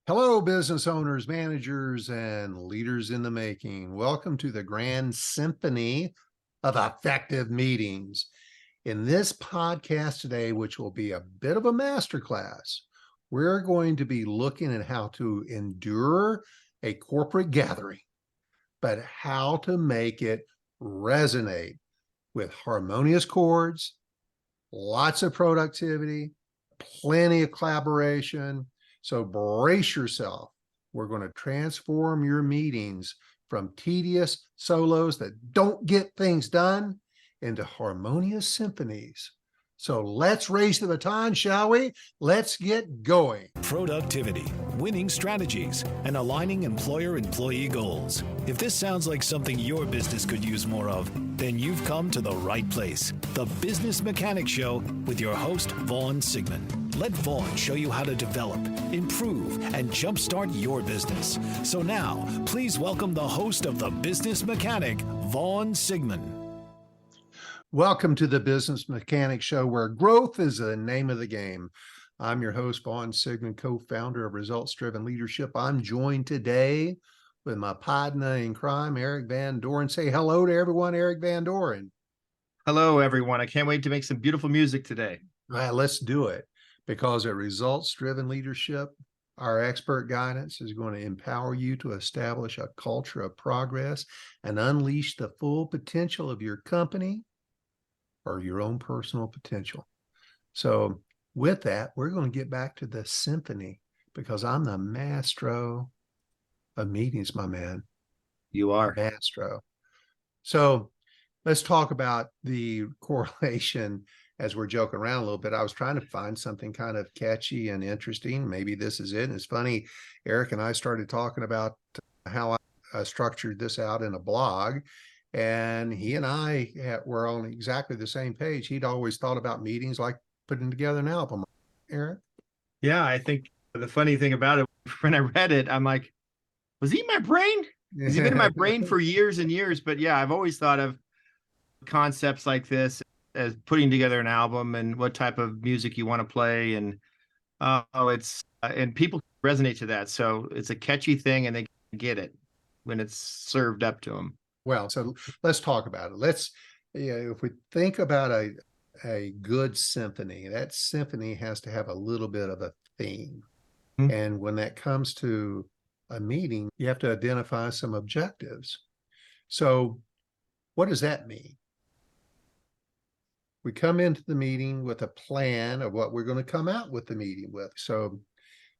Hello, business owners, managers, and leaders in the making. Welcome to the Grand Symphony of Effective Meetings. In this podcast today, which will be a bit of a masterclass, we're going to be looking at how to endure a corporate gathering, but how to make it resonate with harmonious chords, lots of productivity, plenty of collaboration. So brace yourself. We're going to transform your meetings from tedious solos that don't get things done into harmonious symphonies. So let's raise the baton, shall we? Let's get going. Productivity, winning strategies, and aligning employer-employee goals. If this sounds like something your business could use more of, then you've come to the right place. The Business Mechanic Show with your host, Vaughn Sigmon. Let Vaughn show you how to develop, improve, and jumpstart your business. So now, please welcome the host of The Business Mechanic, Vaughn Sigmon. Welcome to the Business Mechanic Show, where growth is the name of the game. I'm your host, Vaughn Sigmon, co-founder of Results Driven Leadership. I'm joined today with my partner in crime, Eric Van Doren. Say hello to everyone, Eric Van Doren. Hello, everyone. I can't wait to make some beautiful music today. Let's do it, because at Results Driven Leadership, our expert guidance is going to empower you to establish a culture of progress and unleash the full potential of your company or your own personal potential. So with that, we're going to get back to the symphony, because I'm the maestro of meetings, my man. You are. Maestro. So let's talk about the correlation. As we're joking around a little bit, I was trying to find something kind of catchy and interesting. Maybe this is it. And it's funny, Eric and I started talking about how I structured this out in a blog. And he and I were on exactly the same page. He'd always thought about meetings like putting together an album. Eric? Yeah, I think the funny thing about it, when I read it, I'm like, was he in my brain? Has he been in my brain for years and years? But yeah, I've always thought of concepts like this as putting together an album and what type of music you want to play. And and people resonate to that. So it's a catchy thing and they get it when it's served up to them. Well, so let's talk about it. If we think about a good symphony, that symphony has to have a little bit of a theme. Mm-hmm. And when that comes to a meeting, you have to identify some objectives. So what does that mean? We come into the meeting with a plan of what we're going to come out with the meeting with. So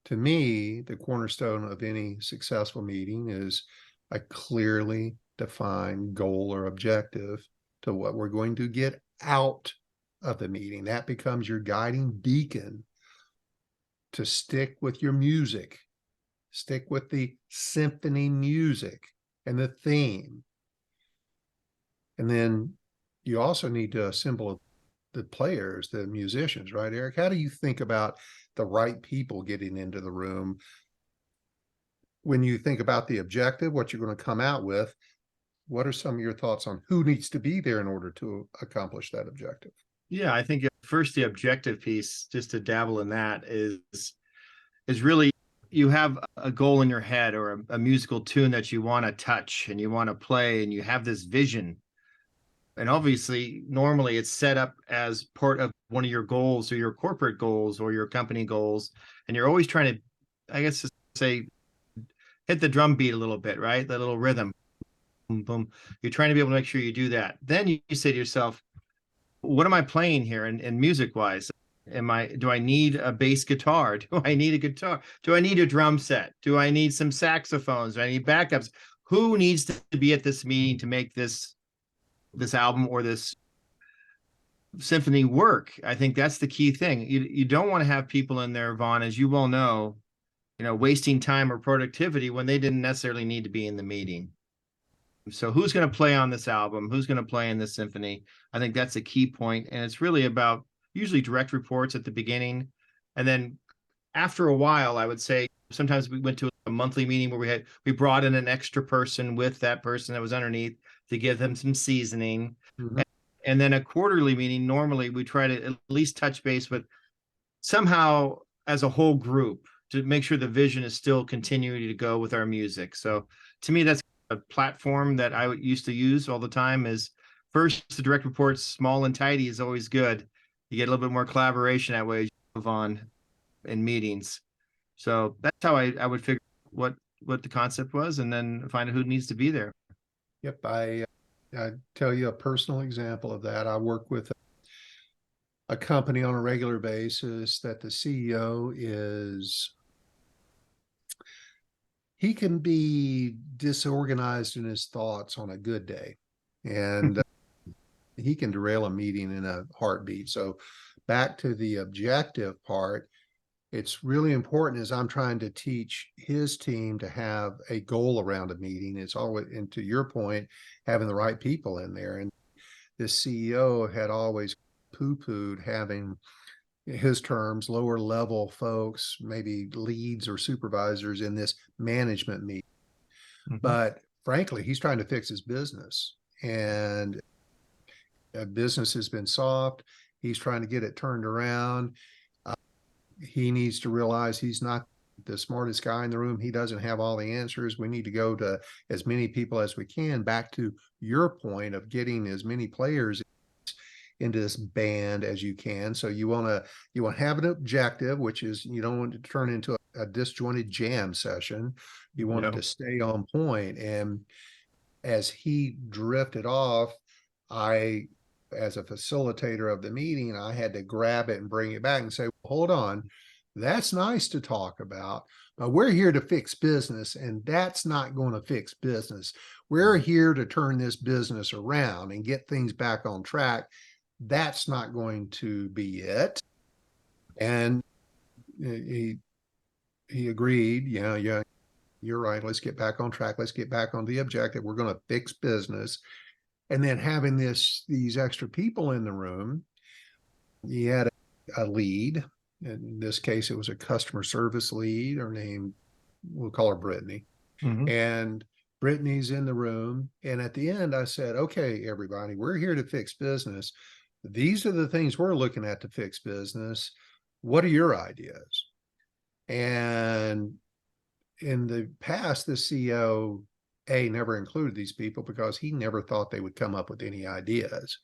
to me, the cornerstone of any successful meeting is a clearly defined goal or objective to what we're going to get out of the meeting. That becomes your guiding beacon to stick with your music, stick with the symphony music and the theme. And then you also need to assemble the players, the musicians, right, Eric? How do you think about the right people getting into the room? When you think about the objective, what you're going to come out with, what are some of your thoughts on who needs to be there in order to accomplish that objective? Yeah, I think first the objective piece, just to dabble in that, is really you have a goal in your head or a musical tune that you want to touch and you want to play, and you have this vision. And obviously, normally it's set up as part of one of your goals or your corporate goals or your company goals. And you're always trying to, I guess, to say, hit the drum beat a little bit, right? That little rhythm. Boom, boom. You're trying to be able to make sure you do that. Then you say to yourself, what am I playing here? And music wise, do I need a bass guitar? Do I need a guitar? Do I need a drum set? Do I need some saxophones? Do I need backups? Who needs to be at this meeting to make this album or this symphony work? I think that's the key thing. You don't want to have people in there, Vaughn, as you well know, wasting time or productivity when they didn't necessarily need to be in the meeting. So who's going to play on this album? Who's going to play in this symphony? I think that's a key point. And it's really about usually direct reports at the beginning. And then after a while, I would say sometimes we went to a monthly meeting where we brought in an extra person with that person that was underneath to give them some seasoning. Mm-hmm. And then a quarterly meeting, normally we try to at least touch base with somehow as a whole group, to make sure the vision is still continuing to go with our music. So to me, that's a platform that I used to use all the time. Is first, the direct reports, small and tidy, is always good. You get a little bit more collaboration that way as you move on in meetings. So that's how I would figure what the concept was, and then find out who needs to be there. Yep. I tell you a personal example of that. I work with a company on a regular basis that the CEO he can be disorganized in his thoughts on a good day, and he can derail a meeting in a heartbeat. So back to the objective part, it's really important as I'm trying to teach his team to have a goal around a meeting. It's always, and to your point, having the right people in there. And this CEO had always poo-pooed having his terms, lower level folks, maybe leads or supervisors in this management meeting. But frankly, he's trying to fix his business, and business has been soft. He's trying to get it turned around. He needs to realize he's not the smartest guy in the room. He doesn't have all the answers. We need to go to as many people as we can, back to your point of getting as many players into this band as you can. So you want to have an objective, which is you don't want it to turn into a disjointed jam session. You want it to stay on point. And as he drifted off, as a facilitator of the meeting, I had to grab it and bring it back and say, hold on, that's nice to talk about, but we're here to fix business, and that's not going to fix business. We're here to turn this business around and get things back on track. That's not going to be it. And he agreed. Yeah, you're right. Let's get back on track. Let's get back on the objective. We're going to fix business. And then having these extra people in the room, he had a lead. In this case, it was a customer service lead. Her name, we'll call her Brittany. And Brittany's in the room. And at the end, I said, okay, everybody, we're here to fix business. These are the things we're looking at to fix business. What are your ideas? And in the past, the CEO never included these people because he never thought they would come up with any ideas.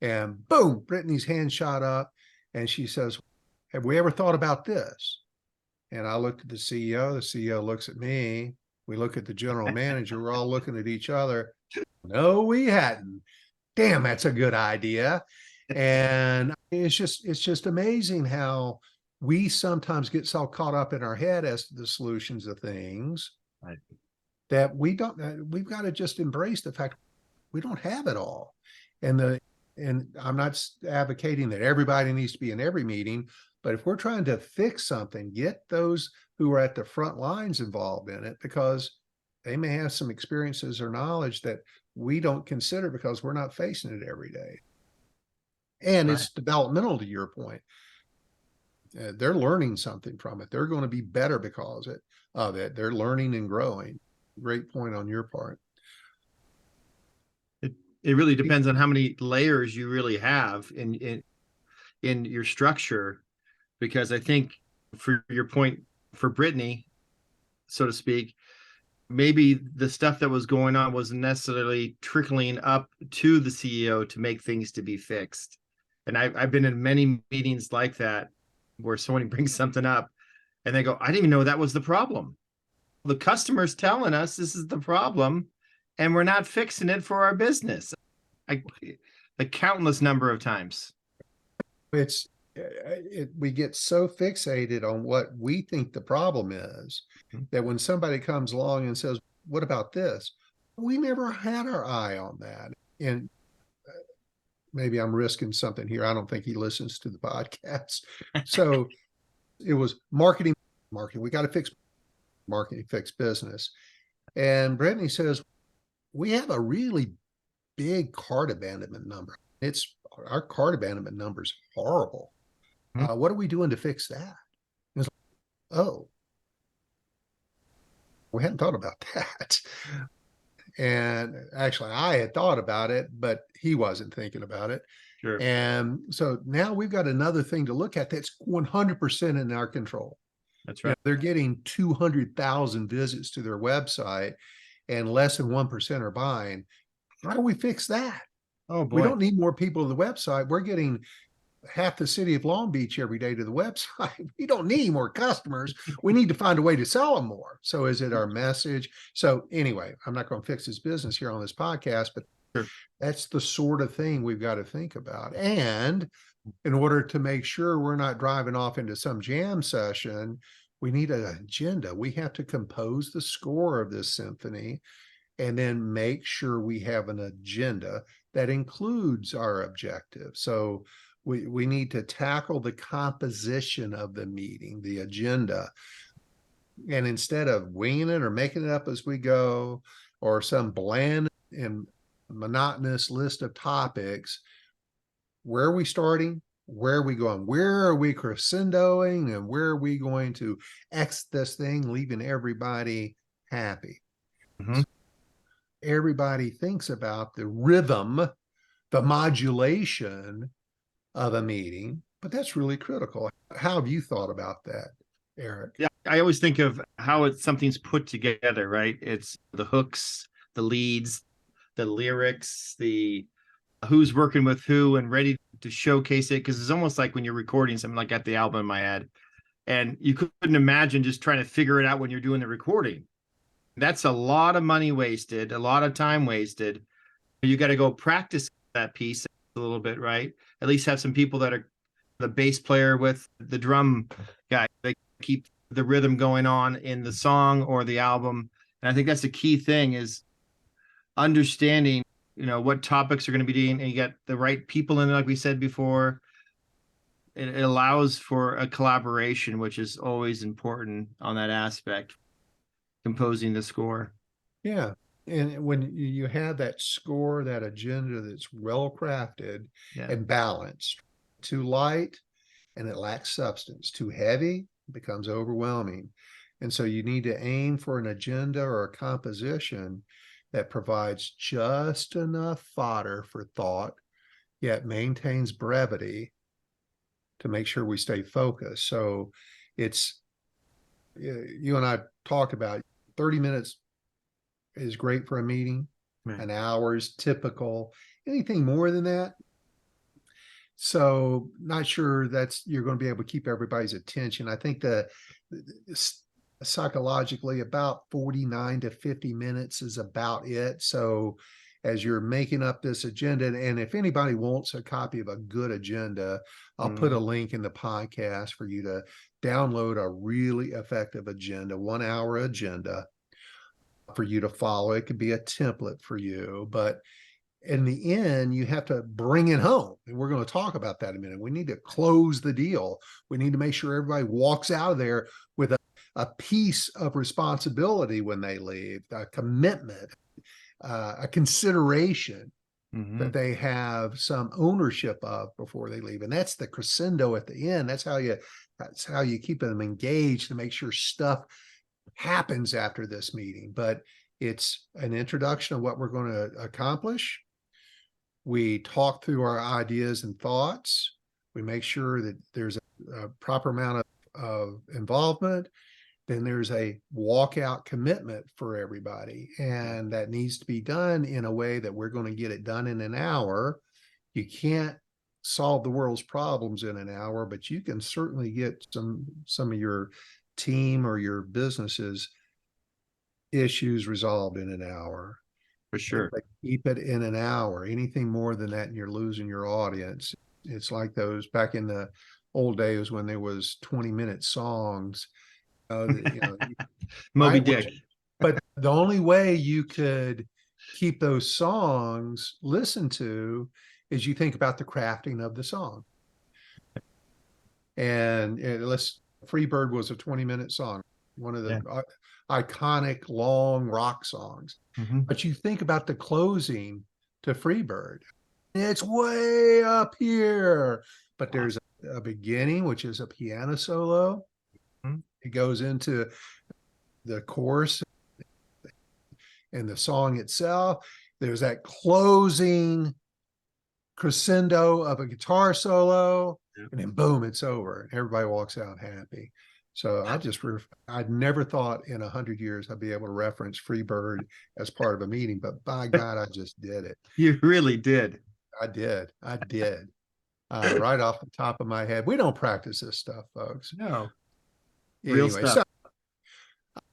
And boom, Brittany's hand shot up and she says, have we ever thought about this? And I looked at the CEO. The CEO looks at me. We look at the general manager. We're all looking at each other. No, we hadn't. Damn, that's a good idea. And it's just amazing how we sometimes get so caught up in our head as to the solutions of things. Right. That we've got to just embrace the fact we don't have it all. And I'm not advocating that everybody needs to be in every meeting, but if we're trying to fix something, get those who are at the front lines involved in it, because they may have some experiences or knowledge that we don't consider because we're not facing it every day. And it's developmental, to your point. They're learning something from it. They're going to be better because of it. They're learning and growing. Great point on your part. It really depends on how many layers you really have in your structure, because I think, for your point, for Brittany, so to speak, maybe the stuff that was going on wasn't necessarily trickling up to the CEO to make things to be fixed. And I've been in many meetings like that where someone brings something up and they go, I didn't even know that was the problem. The customer's telling us this is the problem and we're not fixing it for our business. A countless number of times. We get so fixated on what we think the problem is that when somebody comes along and says, what about this? We never had our eye on that. And maybe I'm risking something here. I don't think he listens to the podcast. So it was marketing. We got to fix marketing, fix business. And Brittany says, we have a really big cart abandonment number. Our cart abandonment number is horrible. What are we doing to fix that? It's like, oh, we hadn't thought about that. And actually, I had thought about it, but he wasn't thinking about it. Sure. And so now we've got another thing to look at that's 100% in our control. That's You know, right. they're getting 200,000 visits to their website and less than 1% are buying. How do we fix that? Oh We boy. don't need more people to the website. We're getting half the city of Long Beach every day to the website. We don't need more customers. We need to find a way to sell them more. So is it our message? So anyway, I'm not going to fix this business here on this podcast, but Sure. that's the sort of thing we've got to think about. And in order to make sure we're not driving off into some jam session, we need an agenda. We have to compose the score of this symphony and then make sure we have an agenda that includes our objective. So we need to tackle the composition of the meeting, the agenda. And instead of winging it or making it up as we go, or some bland and monotonous list of topics, where are we starting? Where are we going? Where are we crescendoing? And where are we going to exit this thing, leaving everybody happy? Mhm. Everybody thinks about the rhythm, the modulation of a meeting, but that's really critical. How have you thought about that, Eric? Yeah, I always think of how something's put together, right? It's the hooks, the leads, the lyrics, the who's working with who and ready to showcase it. Because it's almost like when you're recording something, like got the album in my head, and you couldn't imagine just trying to figure it out when you're doing the recording. That's a lot of money wasted, a lot of time wasted. You got to go practice that piece a little bit, right? At least have some people that are the bass player with the drum guy. They keep the rhythm going on in the song or the album. And I think that's the key thing is understanding, what topics are going to be doing, and you got the right people in it, like we said before. It allows for a collaboration, which is always important on that aspect, composing the score. Yeah. And when you have that score, that agenda that's well crafted Yeah. and balanced, too light and it lacks substance, too heavy becomes overwhelming. And so you need to aim for an agenda or a composition that provides just enough fodder for thought, yet maintains brevity to make sure we stay focused. So it's, you and I talked about 30 minutes is great for a meeting. Right. An hour is typical. Anything more than that, so not sure that's you're going to be able to keep everybody's attention. I think the psychologically about 49 to 50 minutes is about it. So as you're making up this agenda, and if anybody wants a copy of a good agenda, I'll put a link in the podcast for you to download a really effective agenda, 1 hour agenda for you to follow. It could be a template for you, but in the end, you have to bring it home. And we're going to talk about that in a minute. We need to close the deal. We need to make sure everybody walks out of there with a piece of responsibility when they leave, a commitment, a consideration that they have some ownership of before they leave. And that's the crescendo at the end. That's how you keep them engaged to make sure stuff happens after this meeting. But it's an introduction of what we're going to accomplish. We talk through our ideas and thoughts. We make sure that there's a proper amount of involvement. Then there's a walkout commitment for everybody. And that needs to be done in a way that we're going to get it done in an hour. You can't solve the world's problems in an hour, but you can certainly get some of your team or your business's issues resolved in an hour. For sure. But keep it in an hour. Anything more than that, and you're losing your audience. It's like those back in the old days when there was 20-minute songs. Moby right? Dick. But the only way you could keep those songs listened to is you think about the crafting of the song. And Freebird was a 20-minute song, one of the iconic long rock songs. But you think about the closing to Freebird, it's way up here, but there's a beginning, which is a piano solo. It goes into the chorus and the song itself. There's that closing crescendo of a guitar solo, and then boom, it's over. And everybody walks out happy. So I'd never thought in 100 years I'd be able to reference Freebird as part of a meeting, but by God, I just did it. You really did. I did. Right off the top of my head. We don't practice this stuff, folks. No, real Anyway, stuff.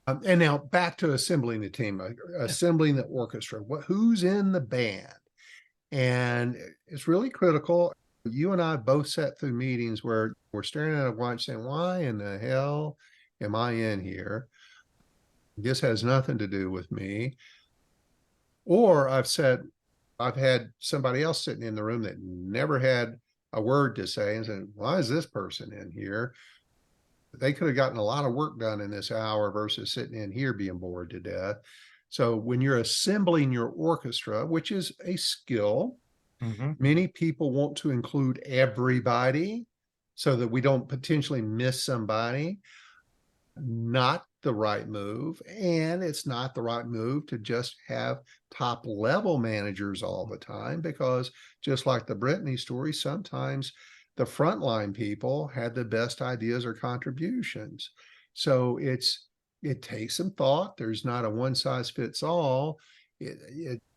so and now back to assembling the team, assembling the orchestra. Who's in the band? And it's really critical. You and I both sat through meetings where we're staring at a watch saying, why in the hell am I in here? This has nothing to do with me. Or I've had somebody else sitting in the room that never had a word to say and said, why is this person in here? They could have gotten a lot of work done in this hour versus sitting in here being bored to death. So when you're assembling your orchestra, which is a skill, many people want to include everybody so that we don't potentially miss somebody. Not the right move. And it's not the right move to just have top level managers all the time, because just like the Brittany story, sometimes the frontline people had the best ideas or contributions. So it takes some thought. There's not a one size fits all.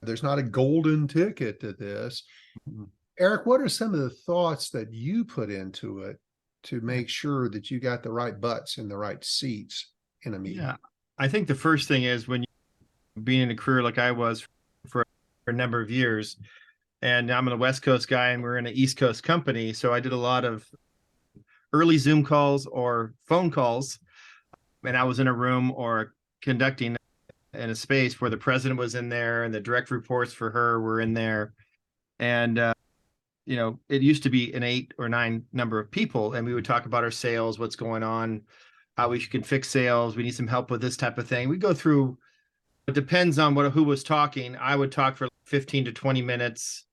There's not a golden ticket to this. Eric, what are some of the thoughts that you put into it to make sure that you got the right butts in the right seats in a meeting? Yeah, I think the first thing is, when you being in a career like I was for a number of years, and I'm a West Coast guy and we're in an East Coast company. So I did a lot of early Zoom calls or phone calls, and I was in a room or conducting in a space where the president was in there and the direct reports for her were in there. And, it used to be an 8 or 9 number of people, and we would talk about our sales, what's going on, how we can fix sales. We need some help with this type of thing. We go through, it depends on who was talking. I would talk for 15 to 20 minutes.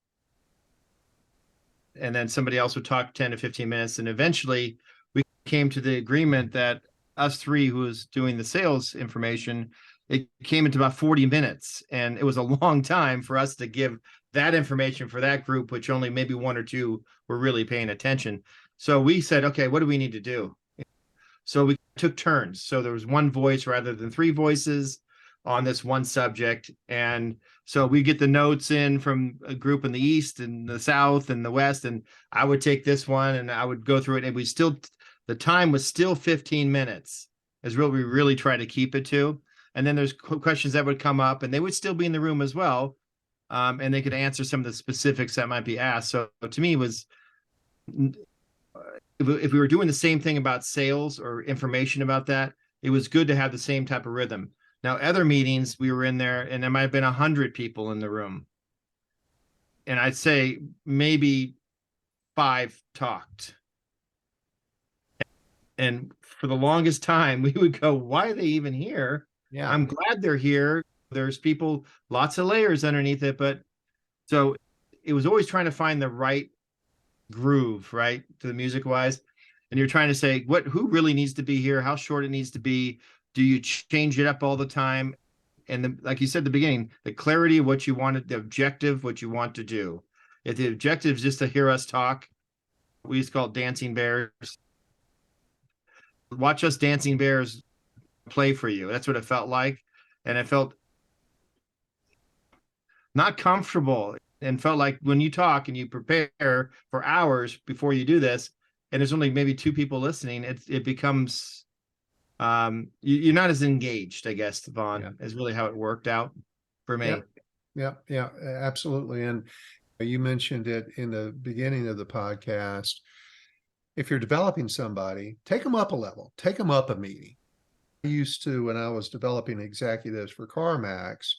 And then somebody else would talk 10 to 15 minutes. And eventually we came to the agreement that us three who was doing the sales information, it came into about 40 minutes. And it was a long time for us to give that information for that group, which only maybe 1 or 2 were really paying attention. So we said, okay, what do we need to do? So we took turns. So there was one voice rather than 3 voices on this one subject. And so we get the notes in from a group in the East and the South and the West, and I would take this one and I would go through it. And the time was still 15 minutes is what we really try to keep it to. And then there's questions that would come up, and they would still be in the room as well. And they could answer some of the specifics that might be asked. So to me, if we were doing the same thing about sales or information about that, it was good to have the same type of rhythm. Now, other meetings, we were in there and there might have been 100 people in the room. And I'd say maybe 5 talked. And for the longest time, we would go, why are they even here? Yeah. I'm glad they're here. There's people, lots of layers underneath it. But so it was always trying to find the right groove, right, to the music wise. And you're trying to say who really needs to be here, how short it needs to be. Do you change it up all the time? And like you said at the beginning, the clarity of what you wanted, the objective, what you want to do. If the objective is just to hear us talk, we used to call it dancing bears. Watch us dancing bears play for you. That's what it felt like. And it felt not comfortable, and felt like when you talk and you prepare for hours before you do this, and there's only maybe 2 people listening, it becomes you're not as engaged, I guess, Vaughn, is really how it worked out for me. Yeah, absolutely. And you mentioned it in the beginning of the podcast. If you're developing somebody, take them up a level, take them up a meeting. I used to, when I was developing executives for CarMax,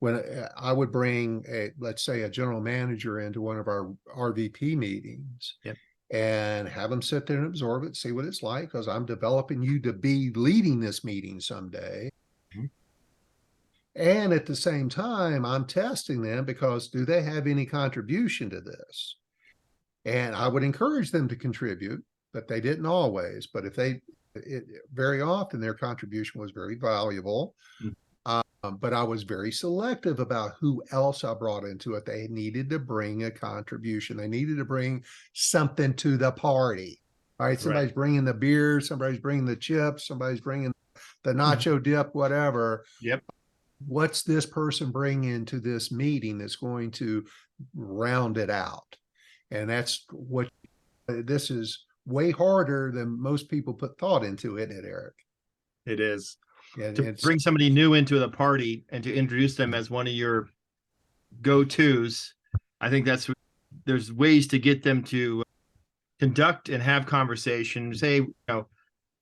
when I would bring let's say a general manager into one of our RVP meetings, and have them sit there and absorb it, see what it's like, because I'm developing you to be leading this meeting someday. And at the same time, I'm testing them, because do they have any contribution to this? And I would encourage them to contribute, but they didn't always. But very often their contribution was very valuable. But I was very selective about who else I brought into it. They needed to bring a contribution. They needed to bring something to the party. right? Somebody's bringing the beer, somebody's bringing the chips, somebody's bringing the nacho dip, whatever. Yep. What's this person bringing to this meeting that's going to round it out? And that's what this is way harder than most people put thought into it, Eric. It is. And To it's bring somebody new into the party and to introduce them as one of your go-tos. I think there's ways to get them to conduct and have conversations. Say,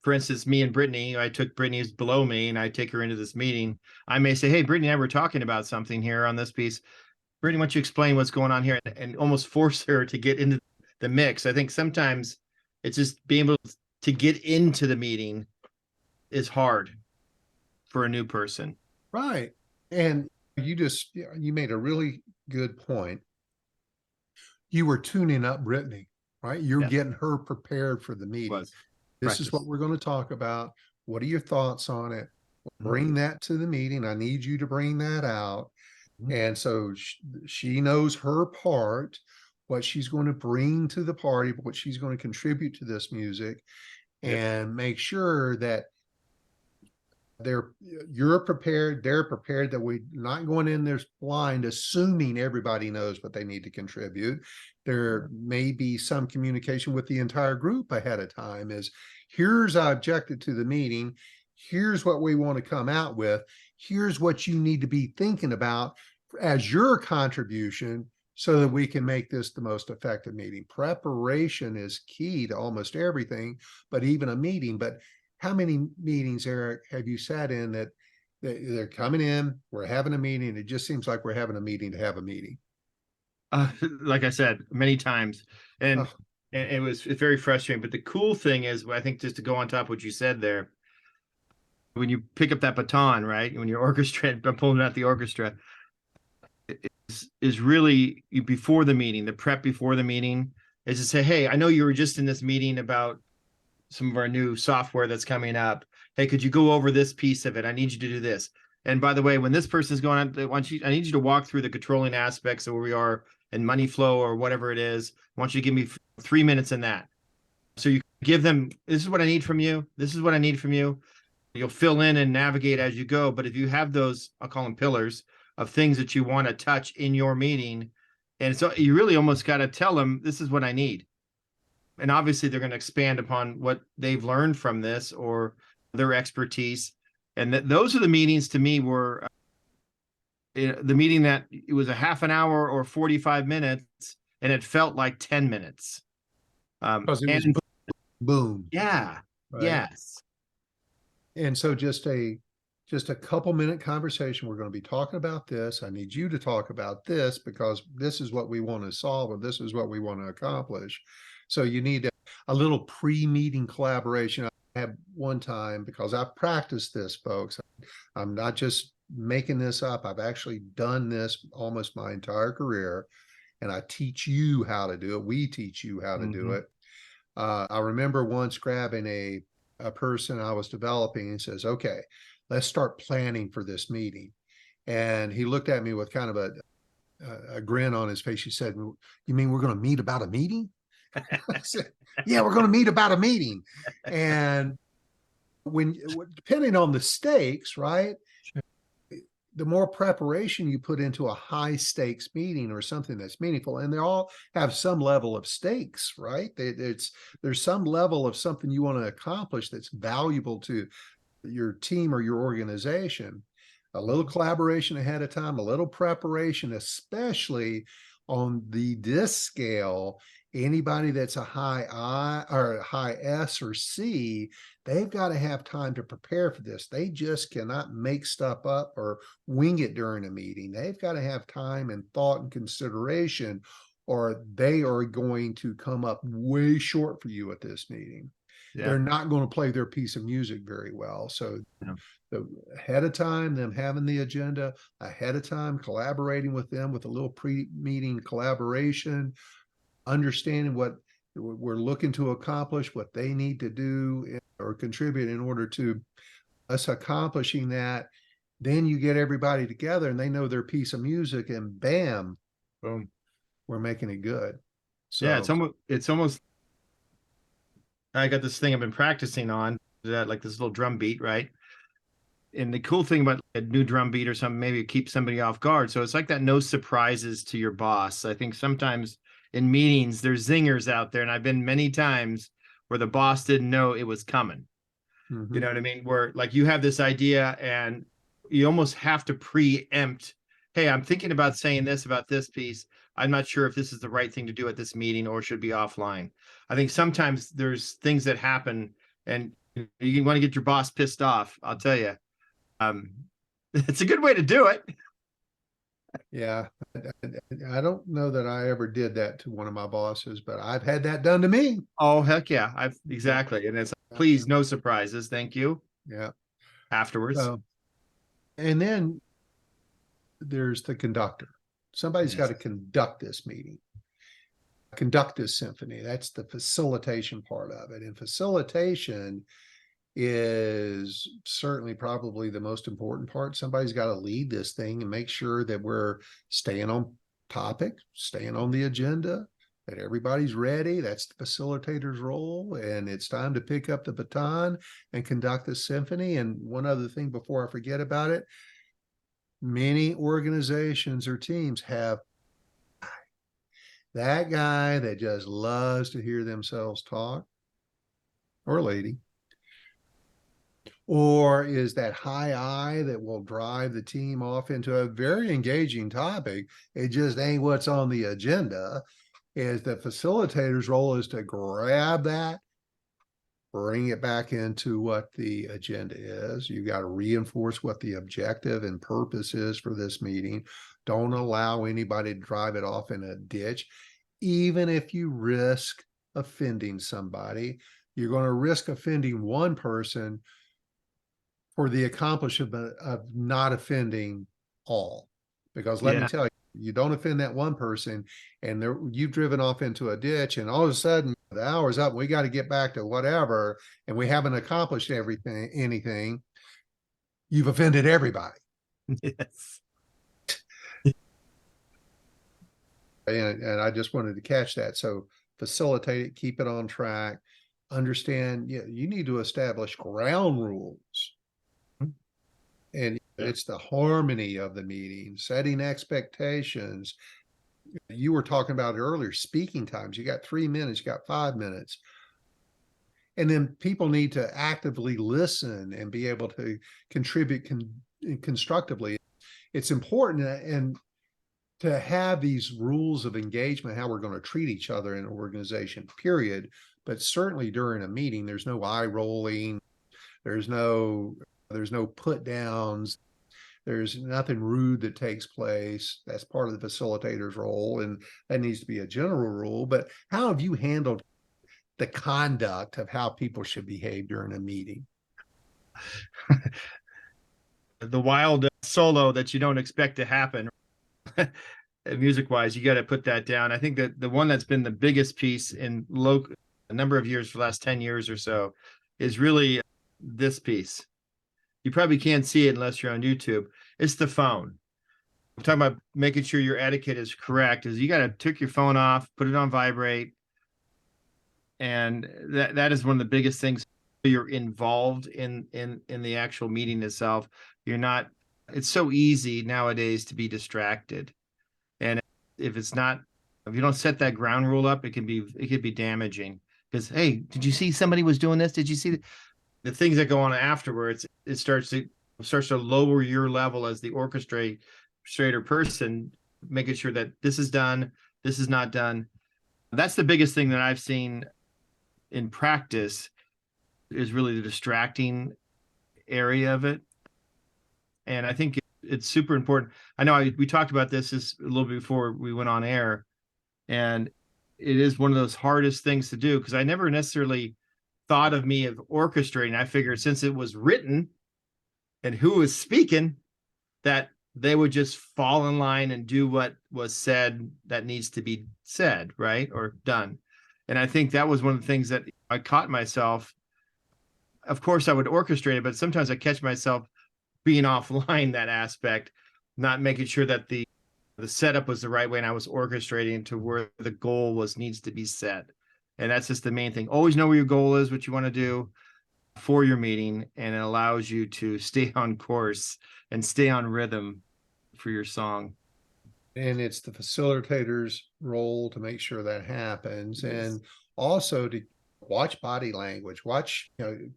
for instance, me and Brittany, I took Brittany's below me and I take her into this meeting. I may say, hey, Brittany and I were talking about something here on this piece. Brittany, why don't you explain what's going on here, and almost force her to get into the mix. I think sometimes it's just being able to get into the meeting is hard for a new person. right. And you made a really good point. You were tuning up Brittany, right? You're getting her prepared for the meeting. This is what we're going to talk about. What are your thoughts on it? Bring that to the meeting. I need you to bring that out. And so she knows her part, what she's going to bring to the party, what she's going to contribute to this music, and make sure that you're prepared, they're prepared, that we're not going in there blind, assuming everybody knows what they need to contribute. There may be some communication with the entire group ahead of time is, here's our objective to the meeting. Here's what we want to come out with. Here's what you need to be thinking about as your contribution so that we can make this the most effective meeting. Preparation is key to almost everything, but even a meeting. But how many meetings, Eric, have you sat in that they're coming in, we're having a meeting, it just seems like we're having a meeting to have a meeting? Like I said, many times. And it's very frustrating. But the cool thing is, I think, just to go on top of what you said there, when you pick up that baton, right? When you're orchestrating, pulling out the orchestra, is really before the meeting, the prep before the meeting is to say, hey, I know you were just in this meeting about some of our new software that's coming up. Hey, could you go over this piece of it? I need you to do this. And by the way, when this person's going on, I need you to walk through the controlling aspects of where we are in money flow or whatever it is. I want you to give me 3 minutes in that. So you give them, this is what I need from you. This is what I need from you. You'll fill in and navigate as you go. But if you have those, I'll call them pillars of things that you want to touch in your meeting, and so you really almost got to tell them, this is what I need. And obviously they're going to expand upon what they've learned from this or their expertise. And those are the meetings to me were the meeting that it was a half an hour or 45 minutes and it felt like 10 minutes. Because it was boom. Yeah. Right? Yes. And so just a couple minute conversation. We're going to be talking about this. I need you to talk about this because this is what we want to solve, or this is what we want to accomplish. So you need a little pre-meeting collaboration. I had one time, because I've practiced this, folks. I'm not just making this up. I've actually done this almost my entire career, and I teach you how to do it. We teach you how to do it. I remember once grabbing a person I was developing and says, okay, let's start planning for this meeting. And he looked at me with kind of a grin on his face. He said, you mean we're going to meet about a meeting? I said, yeah, we're going to meet about a meeting. And depending on the stakes, right? The more preparation you put into a high stakes meeting or something that's meaningful, and they all have some level of stakes, right? There's some level of something you want to accomplish that's valuable to your team or your organization. A little collaboration ahead of time, a little preparation, especially on the disc scale. Anybody that's a high I or a high S or C, they've got to have time to prepare for this. They just cannot make stuff up or wing it during a meeting. They've got to have time and thought and consideration, or they are going to come up way short for you at this meeting. Yeah. They're not going to play their piece of music very well. So ahead of time, them having the agenda ahead of time, collaborating with them with a little pre-meeting collaboration, understanding what we're looking to accomplish, what they need to do or contribute in order to us accomplishing that. Then you get everybody together and they know their piece of music, and bam, boom, we're making it good. So yeah, it's almost I got this thing I've been practicing on, that like this little drum beat, right? And the cool thing about a new drum beat or something, maybe it keeps somebody off guard. So it's like that no surprises to your boss. I think sometimes in meetings, there's zingers out there, and I've been many times where the boss didn't know it was coming. You know what I mean? Where like you have this idea and you almost have to preempt, hey, I'm thinking about saying this about this piece. I'm not sure if this is the right thing to do at this meeting or should be offline. I think sometimes there's things that happen and you want to get your boss pissed off. I'll tell you, it's a good way to do it. Yeah. I don't know that I ever did that to one of my bosses, but I've had that done to me. Oh, heck yeah. I've exactly. And it's please, no surprises. Thank you. Yeah. Afterwards. So, and then there's the conductor. Somebody's got to conduct this meeting, conduct this symphony. That's the facilitation part of it. And facilitation is certainly probably the most important part. Somebody's got to lead this thing and make sure that we're staying on topic, staying on the agenda, that everybody's ready. That's the facilitator's role. And it's time to pick up the baton and conduct the symphony. And one other thing before I forget about it, many organizations or teams have that guy that just loves to hear themselves talk, or lady, or is that high I that will drive the team off into a very engaging topic. It just ain't what's on the agenda. Is the facilitator's role is to grab that, bring it back into what the agenda is. You got to reinforce what the objective and purpose is for this meeting. Don't allow anybody to drive it off in a ditch. Even if you risk offending somebody, you're going to risk offending one person for the accomplishment of not offending all. Because let me tell you, you don't offend that one person and you've driven off into a ditch and all of a sudden the hour's up, we got to get back to whatever, and we haven't accomplished anything. You've offended everybody. Yes. And I just wanted to catch that. So facilitate it, keep it on track, understand, you need to establish ground rules. And it's the harmony of the meeting, setting expectations. You were talking about earlier, speaking times. You got 3 minutes, you got 5 minutes. And then people need to actively listen and be able to contribute constructively. It's important and to have these rules of engagement, how we're going to treat each other in an organization, period. But certainly during a meeting, there's no eye rolling. There's no put downs. There's nothing rude that takes place. That's part of the facilitator's role, and that needs to be a general rule. But how have you handled the conduct of how people should behave during a meeting? The wild solo that you don't expect to happen. Music wise, you got to put that down. I think that the one that's been the biggest piece in a number of years, for the last 10 years or so, is really this piece. You probably can't see it unless you're on YouTube. It's the phone. I'm talking about making sure your etiquette is correct. Is you got to take your phone off, put it on vibrate, and that is one of the biggest things. You're involved in the actual meeting itself. You're not. It's so easy nowadays to be distracted, and if you don't set that ground rule up, it could be damaging. Because hey, did you see somebody was doing this? Did you see the things that go on afterwards? It starts to lower your level as the orchestrator person, making sure that this is done, this is not done. That's the biggest thing that I've seen in practice, is really the distracting area of it. And I think it's super important. I know we talked about this a little bit before we went on air, and it is one of those hardest things to do, because I never necessarily thought of me of orchestrating. I figured since it was written and who was speaking, that they would just fall in line and do what was said that needs to be said, right, or done. And I think that was one of the things that I caught myself. Of course, I would orchestrate it, but sometimes I catch myself being offline that aspect, not making sure that the setup was the right way and I was orchestrating to where the goal needs to be set. And that's just the main thing. Always know where your goal is, what you want to do for your meeting, and it allows you to stay on course and stay on rhythm for your song. And it's the facilitator's role to make sure that happens. Yes. And also to watch body language, watch,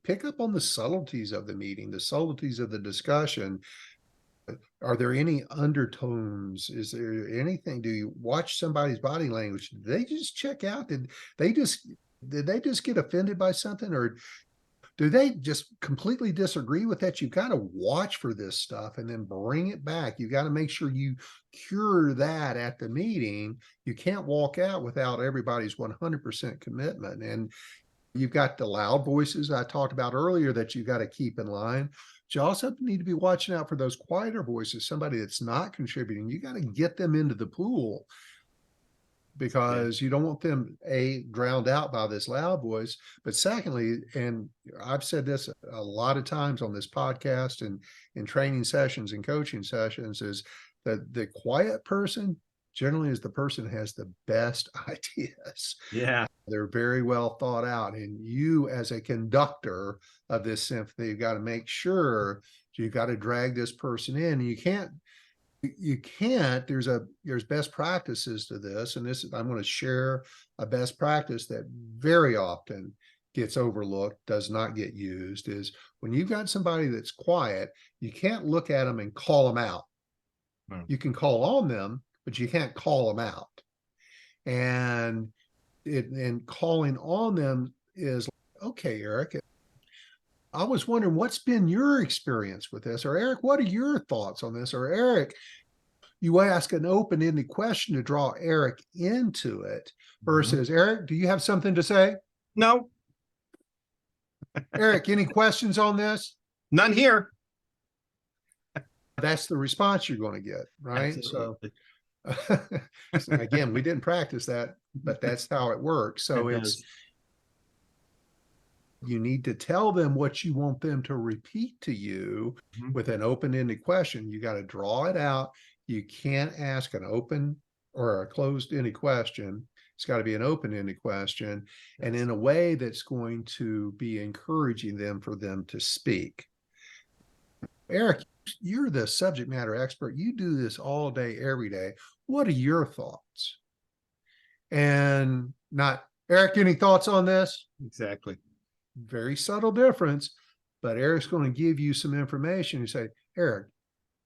pick up on the subtleties of the meeting, the subtleties of the discussion. Are there any undertones? Is there anything? Do you watch somebody's body language? Did they just check out? Did they just get offended by something, or do they just completely disagree with that? You got to watch for this stuff and then bring it back. You got to make sure you cure that at the meeting. You can't walk out without everybody's 100% commitment. And you've got the loud voices I talked about earlier that you got to keep in line. But you also need to be watching out for those quieter voices, somebody that's not contributing. You got to get them into the pool, because you don't want them drowned out by this loud voice. But secondly, and I've said this a lot of times on this podcast and in training sessions and coaching sessions, is that the quiet person generally is the person who has the best ideas. Yeah. They're very well thought out. And you, as a conductor of this symphony, you've got to make sure you've got to drag this person in. And you can't, there's best practices to this. And I'm going to share a best practice that very often gets overlooked, does not get used, is when you've got somebody that's quiet, you can't look at them and call them out. You can call on them, but you can't call them out. And calling on them is, okay, Eric, I was wondering what's been your experience with this, or Eric, what are your thoughts on this? Or Eric, you ask an open-ended question to draw Eric into it versus Eric, do you have something to say? No. Eric, any questions on this? None here. That's the response you're going to get, right? Absolutely. So again, we didn't practice that, but that's how it works. So you need to tell them what you want them to repeat to you with an open-ended question. You got to draw it out. You can't ask an open or a closed-ended question. It's got to be an open-ended question, and in a way that's going to be encouraging them for them to speak. Eric, you're the subject matter expert. You do this all day, every day. What are your thoughts? And not, Eric, any thoughts on this? Exactly. Very subtle difference, but Eric's going to give you some information. You say, Eric,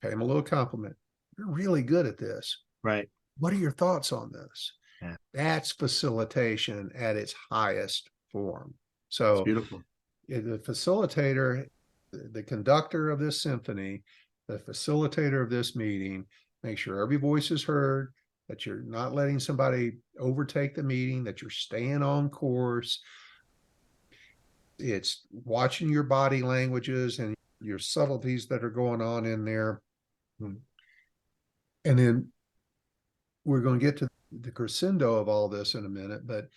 pay him a little compliment. You're really good at this. Right. What are your thoughts on this? Yeah. That's facilitation at its highest form. So it's beautiful. The facilitator, the conductor of this symphony, the facilitator of this meeting, make sure every voice is heard, that you're not letting somebody overtake the meeting, that you're staying on course. It's watching your body languages and your subtleties that are going on in there. And then we're going to get to the crescendo of all this in a minute, but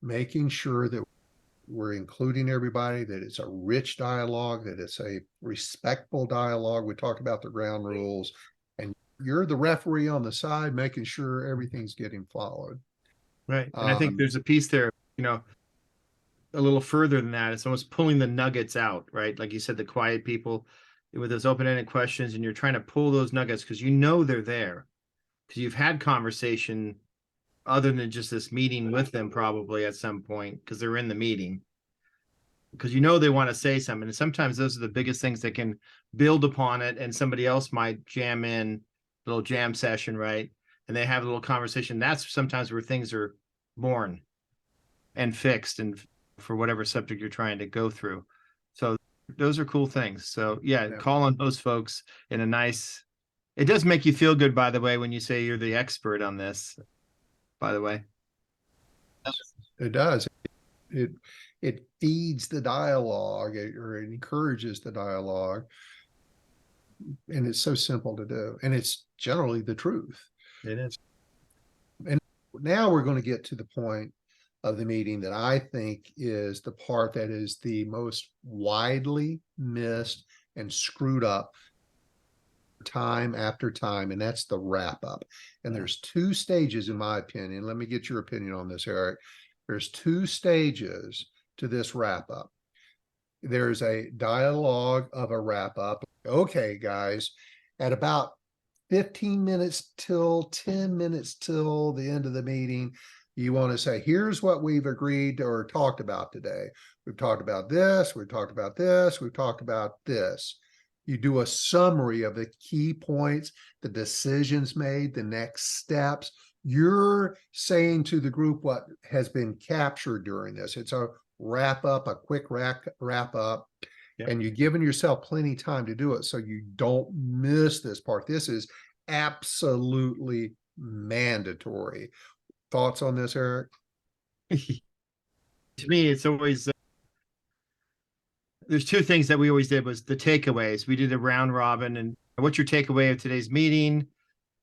making sure that we're including everybody, that it's a rich dialogue, that it's a respectful dialogue. We talked about the ground rules, and you're the referee on the side, making sure everything's getting followed. Right. And I think there's a piece there, a little further than that. It's almost pulling the nuggets out, right? Like you said, the quiet people with those open-ended questions, and you're trying to pull those nuggets because they're there, because you've had conversation other than just this meeting with them probably at some point, because they're in the meeting, because they want to say something. And sometimes those are the biggest things that can build upon it, and somebody else might jam in a little jam session, right? And they have a little conversation. That's sometimes where things are born and fixed, and for whatever subject you're trying to go through. So those are cool things. So yeah, call on those folks in a nice, it does make you feel good, by the way, when you say you're the expert on this, by the way. It does. It feeds the dialogue, or it encourages the dialogue. And it's so simple to do. And it's generally the truth. It is. And now we're going to get to the point of the meeting that I think is the part that is the most widely missed and screwed up time after time, and that's the wrap up. And there's two stages, in my opinion. Let me get your opinion on this, Eric. There's two stages to this wrap up. There's a dialogue of a wrap up. Okay, guys, at about 15 minutes till 10 minutes till the end of the meeting, you want to say, here's what we've agreed or talked about today. We've talked about this, we've talked about this, we've talked about this. You do a summary of the key points, the decisions made, the next steps. You're saying to the group what has been captured during this. It's a wrap up, a quick wrap up. Yep. And you're giving yourself plenty time to do it so you don't miss this part. This is absolutely mandatory. Thoughts on this, Eric? To me, it's always there's two things that we always did was the takeaways. We did a round robin and what's your takeaway of today's meeting?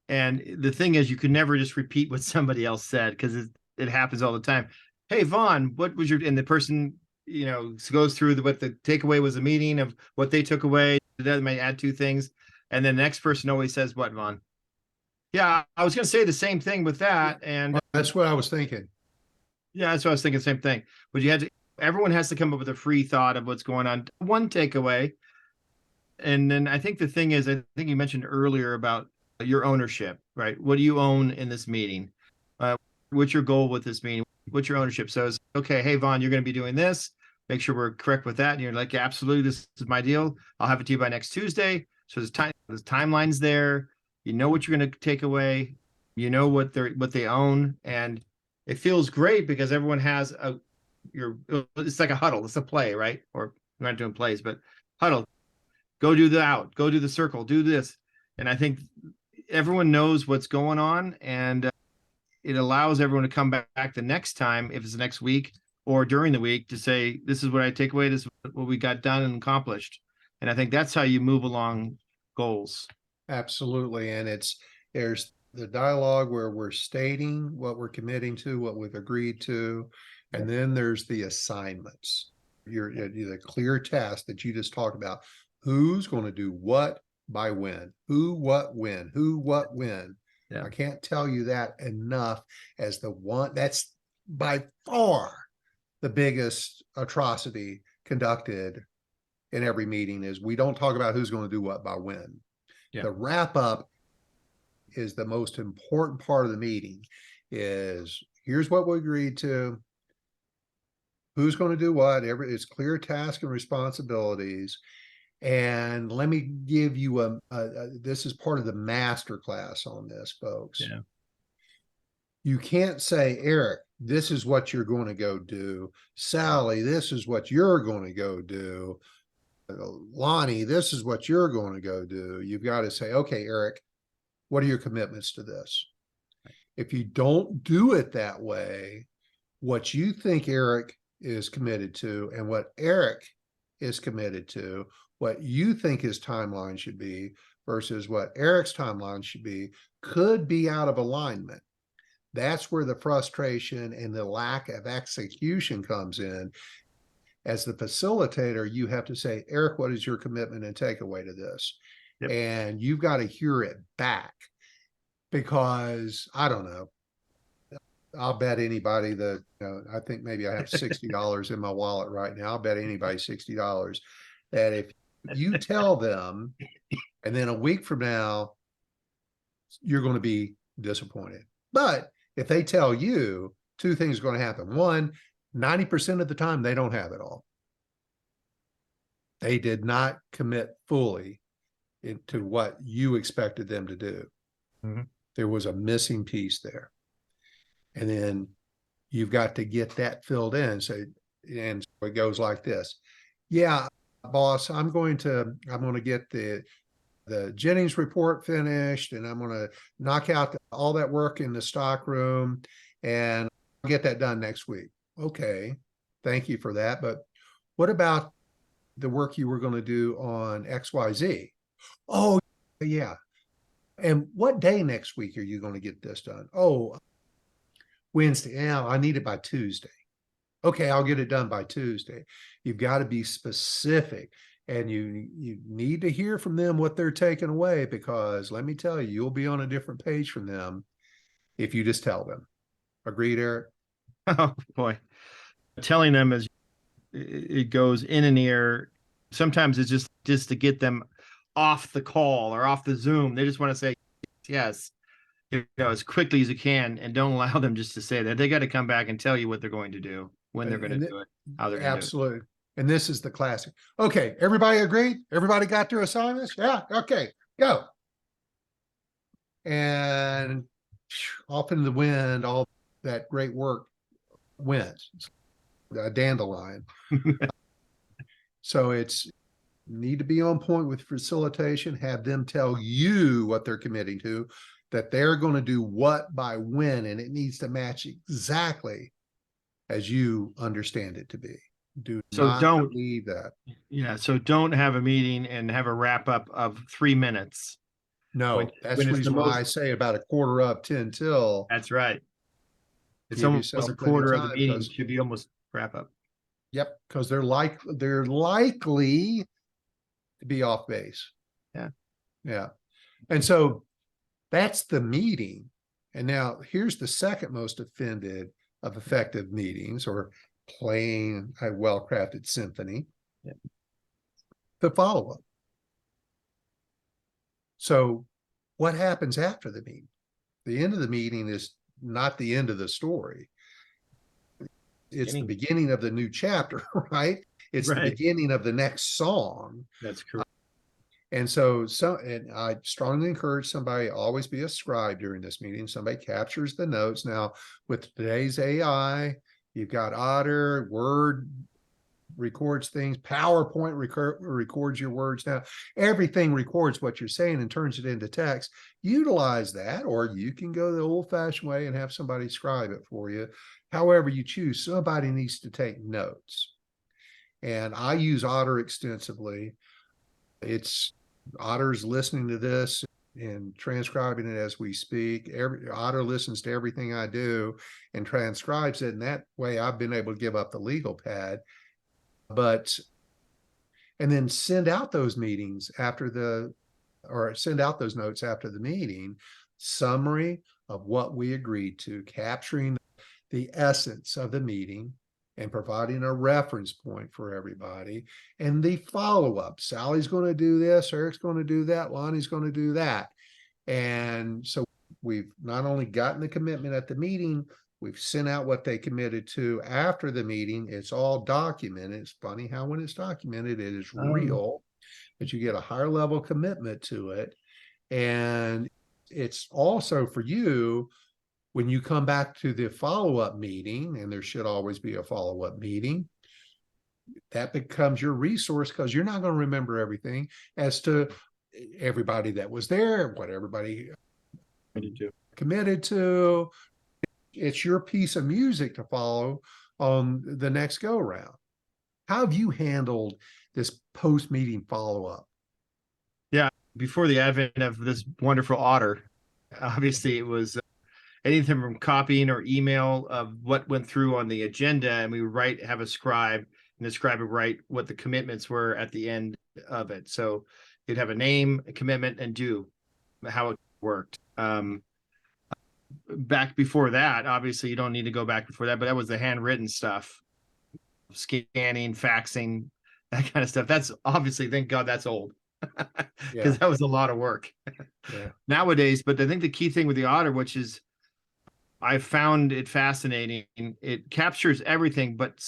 And the thing is, you could never just repeat what somebody else said because it happens all the time. Hey, Vaughn, what was your, and the person, goes through what the takeaway was a meeting of what they took away. That might add two things. And then the next person always says, what, Vaughn? Yeah, I was going to say the same thing with that. And that's what I was thinking. Yeah, that's what I was thinking, the same thing. But everyone has to come up with a free thought of what's going on. One takeaway. And then I think the thing is, I think you mentioned earlier about your ownership, right? What do you own in this meeting? What's your goal with this meeting? What's your ownership? So it's okay, hey, Vaughn, you're going to be doing this. Make sure we're correct with that. And you're like, yeah, absolutely, this is my deal. I'll have it to you by next Tuesday. So there's timelines there. You know what you're going to take away. You know what they own. And it feels great because everyone has it's like a huddle. It's a play, right? Or we're not doing plays, but huddle. Go do the out. Go do the circle. Do this. And I think everyone knows what's going on, and it allows everyone to come back the next time, if it's the next week or during the week, to say, this is what I take away. This is what we got done and accomplished. And I think that's how you move along goals. Absolutely. And there's the dialogue where we're stating what we're committing to, what we've agreed to. And then there's the assignments. You're the clear task that you just talked about. Who's going to do what by when? Who, what, when? Who, what, when? Yeah. I can't tell you that enough as the one that's by far the biggest atrocity conducted in every meeting is we don't talk about who's going to do what by when. Yeah. The wrap up is the most important part of the meeting is here's what we agreed to. Who's going to do what? It's clear tasks and responsibilities. And let me give you this is part of the master class on this, folks. Yeah. You can't say, Eric, this is what you're going to go do. Sally, this is what you're going to go do. Lonnie, this is what you're going to go do. You've got to say, okay, Eric, what are your commitments to this? If you don't do it that way, what you think Eric is committed to and what Eric is committed to, what you think his timeline should be versus what Eric's timeline should be, could be out of alignment. That's where the frustration and the lack of execution comes in. As the facilitator, you have to say, Eric, what is your commitment and takeaway to this? Yep. And you've got to hear it back because I don't know. I'll bet anybody that, I think maybe I have $60 in my wallet right now. I'll bet anybody $60 that if you tell them, and then a week from now, you're going to be disappointed. But if they tell you, two things are going to happen. One, 90% of the time, they don't have it all. They did not commit fully into what you expected them to do. Mm-hmm. There was a missing piece there. And then you've got to get that filled in. So it goes like this. Yeah, boss, I'm going to get the Jennings report finished, and I'm going to knock out all that work in the stock room, and I'll get that done next week. Okay, thank you for that. But what about the work you were going to do on XYZ? Oh, yeah. And what day next week are you going to get this done? Oh, Wednesday. Yeah, I need it by Tuesday. Okay, I'll get it done by Tuesday. You've got to be specific, and you need to hear from them what they're taking away, because let me tell you, you'll be on a different page from them if you just tell them. Agreed, Eric? Oh boy. Telling them as it goes in an ear. Sometimes it's just to get them off the call or off the Zoom. They just want to say yes, as quickly as you can, and don't allow them just to say that. They got to come back and tell you what they're going to do, when they're going to do it, how they're going to do it. Absolutely. And this is the classic. Okay, everybody agreed? Everybody got their assignments? Yeah, okay, go. And off in the wind, all that great work went. A dandelion. So it's need to be on point with facilitation, have them tell you what they're committing to, that they're going to do what by when, and it needs to match exactly as you understand it to be. Do So not don't leave that. Yeah, so don't have a meeting and have a wrap up of 3 minutes. No, that's when the it's the reason why most, I say about a quarter up, 10 till. that's right. It's Give almost yourself a plenty of quarter of the time, meeting because should be almost wrap up. yep, because they're likely to be off base. Yeah. Yeah. And so that's the meeting. And now here's the second most offended of effective meetings, or playing a well-crafted symphony. Yeah. The follow-up. So what happens after the meeting? The end of the meeting is not the end of the story. It's the beginning of the new chapter, right? It's the beginning of the next song. That's correct. And and I strongly encourage somebody always be a scribe during this meeting. Somebody captures the notes. Now, with today's AI, you've got Otter, Word records things, PowerPoint records your words. Now, everything records what you're saying and turns it into text. Utilize that, or you can go the old-fashioned way and have somebody scribe it for you. However you choose, somebody needs to take notes. And I use Otter extensively. Otter's listening to this and transcribing it as we speak. Otter listens to everything I do and transcribes it. And that way I've been able to give up the legal pad. And then send out those meetings send out those notes after the meeting, summary of what we agreed to, capturing the essence of the meeting and providing a reference point for everybody, and the follow-up. Sally's going to do this, Eric's going to do that, Lonnie's going to do that. And so we've not only gotten the commitment at the meeting, we've sent out what they committed to after the meeting. It's all documented. It's funny how when it's documented, it is real, but you get a higher level commitment to it. And it's also for you, when you come back to the follow-up meeting, and there should always be a follow-up meeting, that becomes your resource, because you're not going to remember everything as to everybody that was there, what everybody committed to. It's your piece of music to follow on the next go round. How have you handled this post-meeting follow-up? Yeah, before the advent of this wonderful Otter, obviously it was anything from copying or email of what went through on the agenda, and we would have a scribe, and the scribe would write what the commitments were at the end of it. So you'd have a name, a commitment, and do how it worked. Back before that, obviously you don't need to go back before that, but that was the handwritten stuff, scanning, faxing, that kind of stuff. That's obviously, thank God that's old, because that was a lot of work nowadays. But I think the key thing with the Otter, which is I found it fascinating, it captures everything, but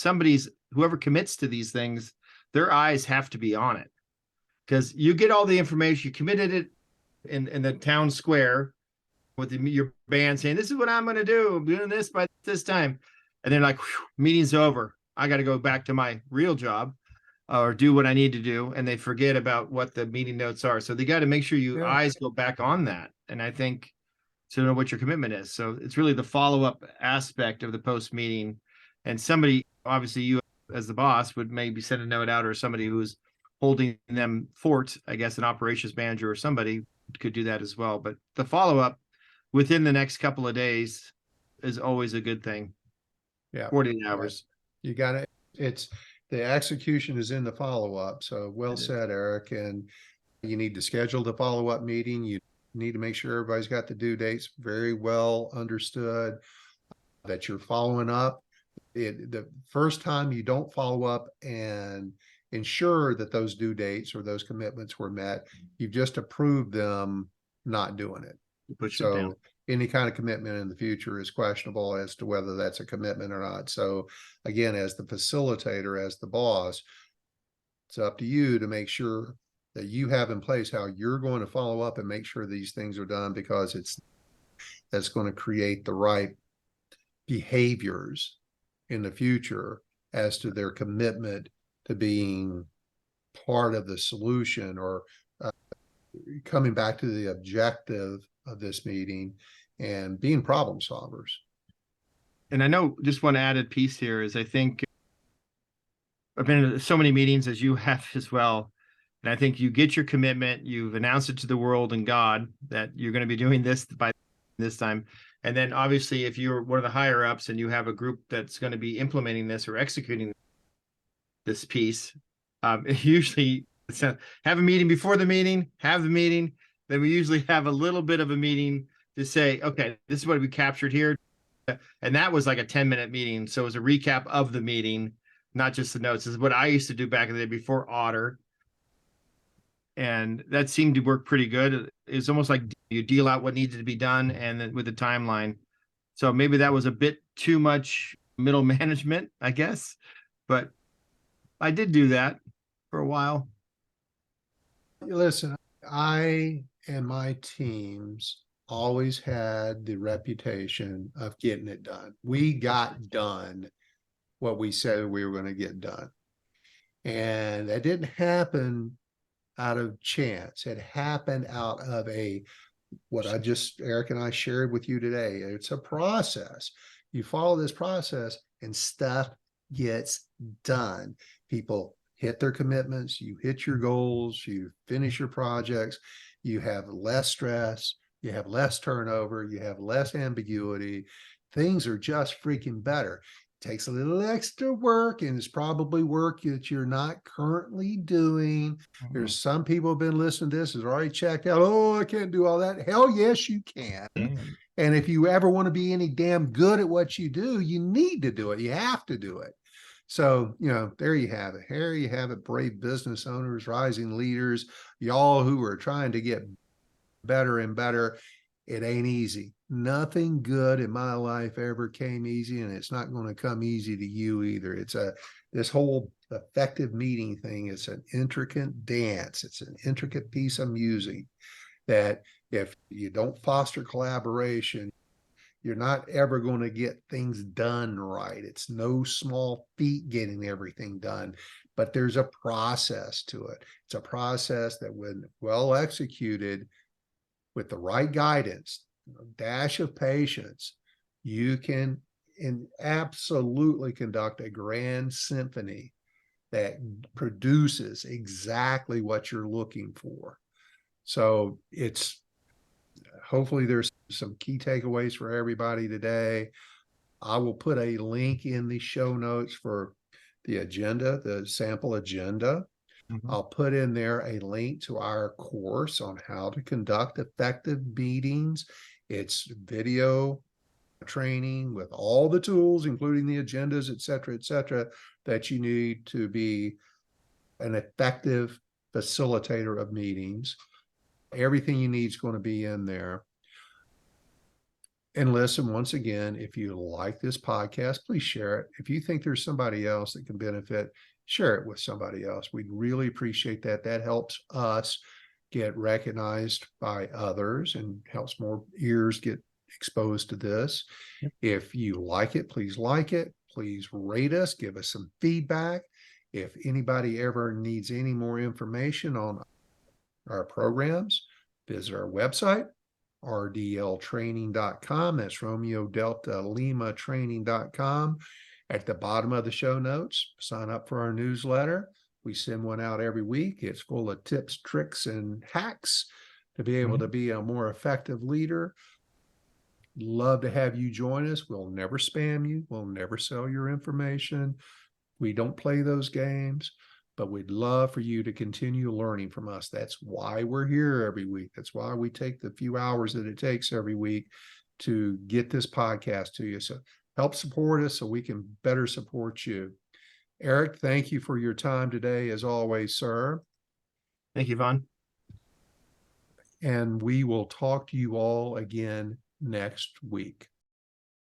whoever commits to these things, their eyes have to be on it, because you get all the information, you committed it in the town square with your band saying, this is what I'm going to do, I'm doing this by this time. And then like, meeting's over. I got to go back to my real job or do what I need to do. And they forget about what the meeting notes are. So they got to make sure your eyes go back on that. And I think to know what your commitment is. So it's really the follow-up aspect of the post meeting. And somebody, obviously you as the boss, would maybe send a note out, or somebody who's holding them fort, I guess an operations manager or somebody could do that as well. But the follow-up within the next couple of days is always a good thing. 48 hours. You got it. It's the execution is in the follow-up. So well said, Eric. And you need to schedule the follow-up meeting. You need to make sure everybody's got the due dates very well understood, that you're following up. The first time you don't follow up and ensure that those due dates or those commitments were met, you've just approved them not doing it. You push it down. So any kind of commitment in the future is questionable as to whether that's a commitment or not. So again, as the facilitator, as the boss, it's up to you to make sure that you have in place how you're going to follow up and make sure these things are done, because that's going to create the right behaviors in the future as to their commitment to being part of the solution, or coming back to the objective of this meeting and being problem solvers. And I know just one added piece here is, I think I've been in so many meetings as you have as well. And I think you get your commitment, you've announced it to the world and God that you're going to be doing this by this time. And then obviously, if you're one of the higher ups and you have a group that's going to be implementing this or executing this piece, usually have a meeting before the meeting, have the meeting. Then we usually have a little bit of a meeting to say, okay, this is what we captured here. And that was like a 10-minute meeting. So it was a recap of the meeting, not just the notes. This is what I used to do back in the day before Otter. And that seemed to work pretty good. It's almost like you deal out what needed to be done and then with the timeline. So maybe that was a bit too much middle management, I guess. But I did do that for a while. Listen, I and my teams always had the reputation of getting it done. We got done what we said we were going to get done. And that didn't happen out of chance. It happened out of what Eric and I shared with you today. It's a process. You follow this process and stuff gets done. People hit their commitments, you hit your goals, you finish your projects, you have less stress, you have less turnover, you have less ambiguity. Things are just freaking better. It takes a little extra work, and it's probably work that you're not currently doing. Mm-hmm. There's some people who've been listening to this, has already checked out. Oh, I can't do all that. Hell yes, you can. Damn. And if you ever want to be any damn good at what you do, you need to do it. You have to do it. So, there you have it. Here you have it, brave business owners, rising leaders, y'all who are trying to get better and better. It ain't easy. Nothing good in my life ever came easy, and it's not going to come easy to you either. This whole effective meeting thing, it's an intricate dance. It's an intricate piece of music that if you don't foster collaboration, you're not ever going to get things done right. It's no small feat getting everything done, but there's a process to it. It's a process that, when well executed with the right guidance, a dash of patience, you can absolutely conduct a grand symphony that produces exactly what you're looking for. So hopefully there's some key takeaways for everybody today. I will put a link in the show notes for the agenda, the sample agenda. Mm-hmm. I'll put in there a link to our course on how to conduct effective meetings. It's video training with all the tools, including the agendas, et cetera, that you need to be an effective facilitator of meetings. Everything you need is going to be in there. And listen, once again, if you like this podcast, please share it. If you think there's somebody else that can benefit, share it with somebody else. We'd really appreciate that. That helps us get recognized by others and helps more ears get exposed to this. Yep. If you like it, please like it. Please rate us, give us some feedback. If anybody ever needs any more information on our programs, visit our website, rdltraining.com. That's Romeo Delta Lima training.com. At the bottom of the show notes, sign up for our newsletter. We send one out every week. It's full of tips, tricks, and hacks to be able to be a more effective leader. Love to have you join us. We'll never spam you. We'll never sell your information. We don't play those games, but we'd love for you to continue learning from us. That's why we're here every week. That's why we take the few hours that it takes every week to get this podcast to you. So help support us so we can better support you. Eric, thank you for your time today, as always, sir. Thank you, Vaughn. And we will talk to you all again next week.